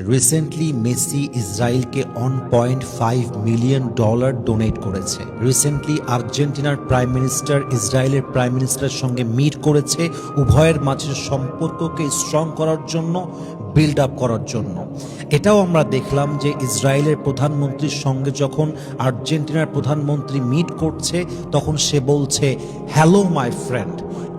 Recently Messi ইসরায়েলকে $1.5 million donate করেছে। Recently আর্জেন্টিনার প্রাইম মিনিস্টার ইসরায়েলের প্রাইম মিনিস্টারের সঙ্গে মিট করেছে উভয়ের মাঝের সম্পর্ককে স্ট্রং করার জন্য, বিল্ড আপ করার জন্য। এটাও আমরা দেখলাম যে ইসরায়েলের প্রধানমন্ত্রীর সঙ্গে যখন আর্জেন্টিনার প্রধানমন্ত্রী মিট করছে তখন সে বলছে হ্যালো মাই ফ্রেন্ড।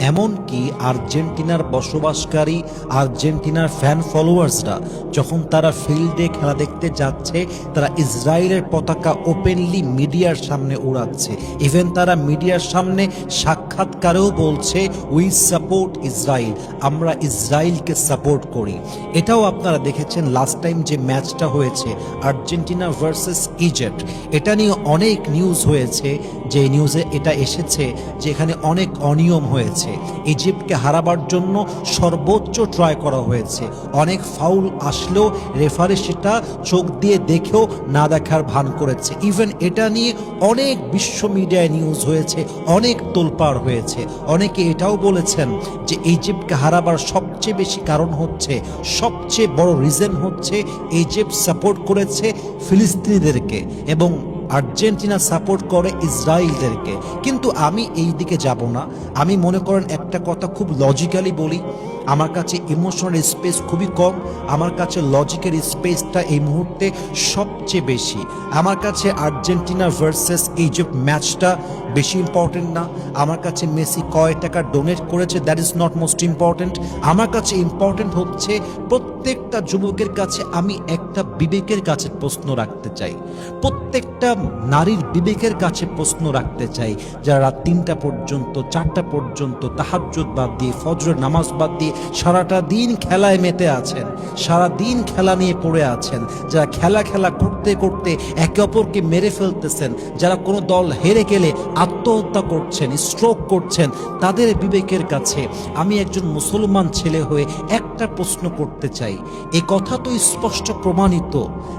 এমনকি আর্জেন্টিনার বসবাসকারী আর্জেন্টিনার ফ্যান ফলোয়ার্সরা যখন তারা ফিল্ডে খেলা দেখতে যাচ্ছে তারা ইসরায়েলের পতাকা ওপেনলি মিডিয়ার সামনে উড়াচ্ছে। ইভেন তারা মিডিয়ার সামনে সাক্ষাৎকারেও বলছে উই সাপোর্ট ইসরায়েল, আমরা ইসরায়েলকে সাপোর্ট করি। এটাও আপনারা দেখেছেন লাস্ট টাইম যে ম্যাচটা হয়েছে আর্জেন্টিনা ভার্সেস ইজিপ্ট, এটা নিয়ে অনেক নিউজ হয়েছে। যে নিউজে এটা এসেছে যে এখানে অনেক অনিয়ম হয়েছে, ইজিপ্টকে হারাবার জন্য সর্বোচ্চ ট্রাই করা হয়েছে, অনেক ফাউল আসলেও রেফারি সেটা চোখ দিয়ে দেখেও না দেখার ভান করেছে। ইভেন এটা নিয়ে অনেক বিশ্ব মিডিয়ায় নিউজ হয়েছে, অনেক তোলপাড় হয়েছে। অনেকে এটাও বলেছেন যে ইজিপ্টকে হারাবার সবচেয়ে বেশি কারণ হচ্ছে, সবচেয়ে বড় রিজন হচ্ছে ইজিপ্ট সাপোর্ট করেছে ফিলিস্তিনিদেরকে এবং আর্জেন্টিনা সাপোর্ট করে ইসরায়েলদেরকে। কিন্তু আমি এই দিকে যাব না। আমি মনে করেন একটা কথা খুব লজিক্যালি বলি, আমার কাছে ইমোশনাল স্পেস খুবই কম, আমার কাছে লজিকের স্পেসটা এই মুহূর্তে সবচেয়ে বেশি। আমার কাছে আর্জেন্টিনা ভার্সেস ইজিপ্ট ম্যাচটা বেশি ইম্পর্টেন্ট না। আমার কাছে মেসি কয় টাকা ডোনেট করেছে that is not most important. আমার কাছে ইম্পর্টেন্ট হচ্ছে প্রত্যেকটা যুবকের কাছে আমি একটা বিবেকের কাছে প্রশ্ন রাখতে চাই, প্রত্যেকটা নারীর বিবেকের কাছে প্রশ্ন রাখতে চাই যারা রাত 3টা পর্যন্ত 4টা পর্যন্ত তাহাজ্জুদ বাদ দিয়ে ফজরের নামাজ বাদ দিয়ে সারাটা দিন খেলায় মেতে আছেন, সারা দিন খেলা নিয়ে পড়ে আছেন, যারা খেলা করতে করতে একে অপরকে মেরে ফেলতেছেন, যারা কোনো দল হেরে গেলে আত্মহত্যা করছেন, স্ট্রোক করছেন, তাদের বিবেকের কাছে আমি একজন মুসলমান ছেলে হয়ে একটা প্রশ্ন করতে চাই। এ কথা তো স্পষ্ট প্রমাণিত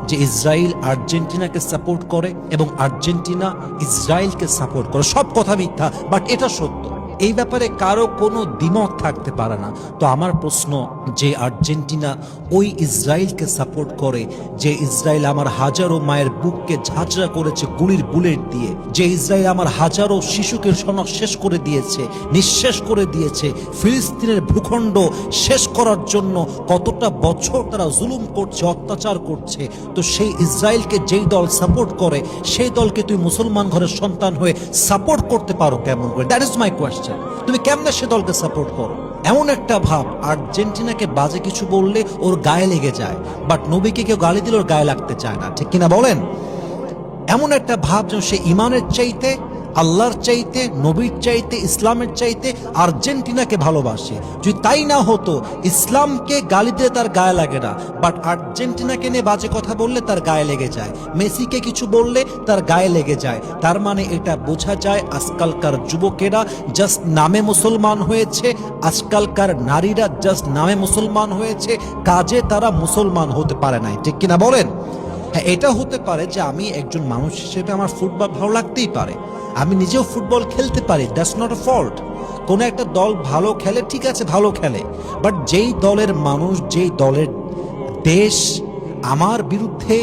যে ইসরায়েল আর্জেন্টিনাকে সাপোর্ট করে এবং আর্জেন্টিনা ইসরায়েলকে সাপোর্ট করে। সব কথা মিথ্যা, বাট এটা সত্য। এই ব্যাপারে কারো কোনো দ্বিমত থাকতে পারে না। তো আমার প্রশ্ন, যে আর্জেন্টিনা ওই ইসরায়েলকে সাপোর্ট করে, যে ইসরায়েল আমার হাজারো মায়ের বুককে ঝাঁঝরা করেছে গুলির বুলেট দিয়ে, যে ইসরায়েল আমার হাজারো শিশুকে শেষ করে দিয়েছে, নিঃশেষ করে দিয়েছে, ফিলিস্তিনের ভূখণ্ড শেষ করার জন্য কতটা বছর তারা জুলুম করছে, অত্যাচার করছে, তো সেই ইসরায়েলকে যেই দল সাপোর্ট করে সেই দলকে তুই মুসলমান ঘরের সন্তান হয়ে সাপোর্ট করতে পারো কেমন করে? That is my question. তুমি কেমনে সে দলকে সাপোর্ট করো? এমন একটা ভাব, আর্জেন্টিনাকে বাজে কিছু বললে ওর গায়ে লেগে যায়, বাট নবীকে কেউ গালি দিলে ওর গায়ে লাগতে চায় না, ঠিক কিনা বলেন? এমন একটা ভাব যেন সে ইমানের চাইতে, আল্লাহর চাইতে, নবীর চাইতে, ইসলামের চাইতে আর্জেন্টিনাকে ভালোবাসে। যদি তাই না হতো, ইসলামকে গালি দিয়ে তার গায়ে লাগে না, বাট আর্জেন্টিনাকে নিয়ে বাজে কথা বললে তার গায়ে লেগে যায়, মেসিকে কিছু বললে তার গায়ে লেগে যায়। তার মানে এটা বোঝা যায় আজকালকার যুবকেরা জাস্ট নামে মুসলমান হয়েছে, আজকালকার নারীরা জাস্ট নামে মুসলমান হয়েছে, কাজে তারা মুসলমান হতে পারে নাই, ঠিক কিনা বলেন? হ্যাঁ, এটা হতে পারে যে আমি একজন মানুষ হিসেবে আমার ফুটবল ভালো লাগতেই পারে, আমি নিজেও ফুটবল খেলতে পারি, দ্যাটস নট আ ফল্ট। কোনো একটা দল ভালো খেলে, ঠিক আছে, ভালো খেলে, বাট যেই দলের মানুষ, যেই দলের দেশ আমার বিরুদ্ধে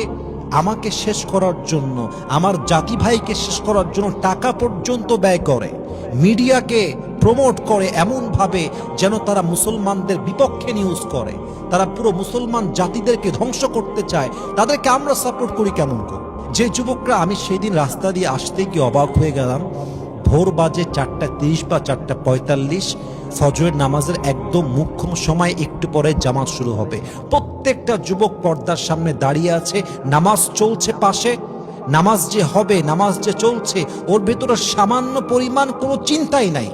আমাকে শেষ করার জন্য, আমার জাতি ভাইকে শেষ করার জন্য টাকা পর্যন্ত ব্যয় করে, মিডিয়াকে প্রমোট করে এমনভাবে যেন তারা মুসলমানদের বিপক্ষে নিউজ করে, তারা পুরো মুসলমান জাতিদেরকে ধ্বংস করতে চায়, তাদেরকে আমরা সাপোর্ট করি কেমন করে? যে যুবকরা, আমি সেই দিন রাস্তা দিয়ে আসতে গিয়ে অবাক হয়ে গেলাম, ভোর বাজে 4:30 বা 4:45, ফজরের নামাজের একদম মুখ্যম সময়, একটু পরে জামাত শুরু হবে, প্রত্যেকটা যুবক পর্দার সামনে দাঁড়িয়ে আছে, নামাজ চলছে পাশে, নামাজ যে হবে, নামাজ যে চলছে, ওর ভেতরে সামান্য পরিমাণ কোনো চিন্তাই নাই।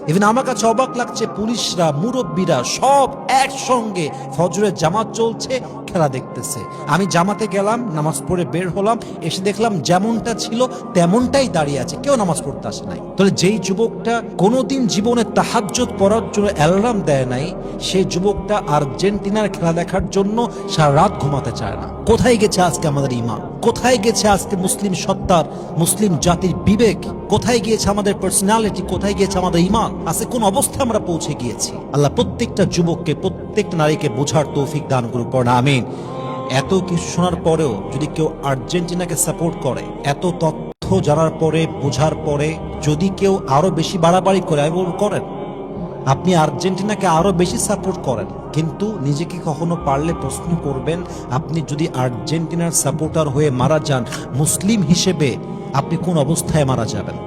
ইভেন আমার কাছে অবাক লাগছে, পুলিশরা, মুরব্বীরা সব একসঙ্গে ফজরের জামাত চলছে, খেলা দেখতেছে। আমি জামাতে গেলাম, নামাজ পড়ে বের হলাম, এসে দেখলাম যেমনটা ছিল তেমনটাই দাঁড়িয়ে আছে, কেউ নামাজ পড়তে আসে নাই। তাহলে যেই যুবকটা কোনোদিন জীবনে তাহাজ্জুদ পড়ার জন্য অ্যালার্ম দেয় নাই, সেই যুবকটা আর্জেন্টিনার খেলা দেখার জন্য সারা রাত ঘুমাতে চায় না। কোথায় গেছে আজকে আমাদের ঈমান? কোথায় গেছে আজকে মুসলিম সত্তার, মুসলিম জাতির বিবেক? কোথায় গিয়েছে আমাদের পার্সোনালিটি? কোথায় গিয়েছে আমাদের ঈমান? আজকে কোন অবস্থায় আমরা পৌঁছে গিয়েছি? আল্লাহ প্রত্যেকটা যুবককে, প্রত্যেকটা নারীকে বোঝার তৌফিক দান করুক, আমিন। এত কিছু শোনার পরেও যদি কেউ আর্জেন্টিনাকে সাপোর্ট করে, এত তথ্য জানার পরে, বোঝার পরে যদি কেউ আরো বেশি বাড়াবাড়ি করে, আমি বলবো করেন, আপনি আর্জেন্টিনাকে আরো বেশি সাপোর্ট করেন, কিন্তু নিজেকে কখনো পারলে প্রশ্ন করবেন, আপনি যদি আর্জেন্টিনার সাপোর্টার হয়ে মারা যান, মুসলিম হিসেবে আপনি কোন অবস্থায় মারা যাবেন?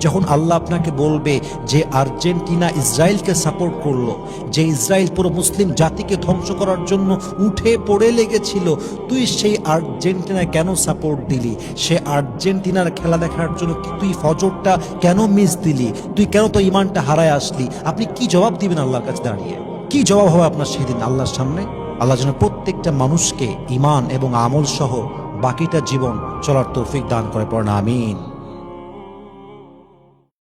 যখন আল্লাহ আপনাকে বলবে যে আর্জেন্টিনা ইসরায়েলকে সাপোর্ট করলো, যে ইসরায়েল পুরো মুসলিম জাতিকে ধ্বংস করার জন্য উঠে পড়ে লেগেছিল, তুই সেই আর্জেন্টিনা কেন সাপোর্ট দিলি? সে আর্জেন্টিনার খেলা দেখার জন্য তুই ফজরটা কেন মিস দিলি? তুই কেন তো ইমানটা হারায় আসলি? আপনি কি জবাব দিবেন আল্লাহর কাছে দাঁড়িয়ে? কি জবাব হবে আপনার সেদিন আল্লাহর সামনে? আল্লাহ যেন প্রত্যেকটা মানুষকে ইমান এবং আমল সহ বাকিটা জীবন চলার তৌফিক দান করে, পড়না আমিন।